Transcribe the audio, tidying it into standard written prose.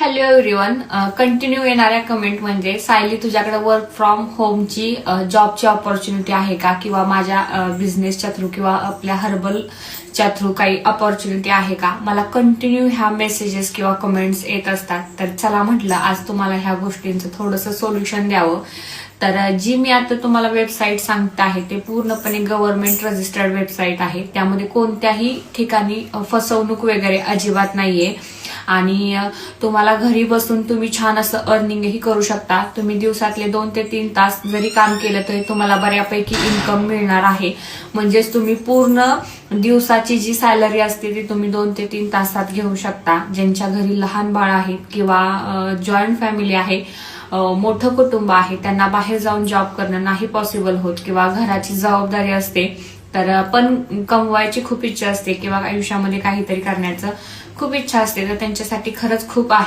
Hello everyone. Continue येणाऱ्या comment म्हणजे सायली तुझ्याकडे वर्क फ्रॉम होमची जॉबची ऑपॉर्च्युनिटी आहे का, किंवा माझ्या बिझनेसच्या थ्रू किंवा आपल्या हर्बलच्या थ्रू काही ऑपॉर्च्युनिटी आहे का. मला कंटिन्यू ह्या मेसेजेस किंवा कमेंट्स येत असतात. तर चला म्हटलं आज तुम्हाला ह्या गोष्टींचं थोडंसं सोल्युशन द्यावं. तर जी मी आता तुम्हाला वेबसाईट सांगते आहे ते पूर्णपणे गव्हर्नमेंट रजिस्टर्ड वेबसाईट आहे. त्यामध्ये कोणत्याही ठिकाणी फसवणूक वगैरे अजिबात नाहीये आणि तुम्हाला घरी बसून तुम्ही छान असं अर्निंगही करू शकता. तुम्ही दिवसातले 2 ते 3 तास जरी काम केलं तरी तुम्हाला बऱ्यापैकी इन्कम मिळणार आहे. म्हणजेच तुम्ही पूर्ण दिवसाची जी सॅलरी असते ती तुम्ही 2 ते 3 तासात घेऊ शकता. ज्यांच्या घरी लहान बाळ आहेत किंवा जॉईंट फॅमिली आहे, मोठं कुटुंब आहे, त्यांना बाहेर जाऊन जॉब करणं नाही पॉसिबल होत किंवा घराची जबाबदारी असते, तर पण कमवायची खूप इच्छा असते किंवा आयुष्यामध्ये काहीतरी करण्याचं खूप इच्छा असते, तर त्यांच्यासाठी खरंच खूप आहे.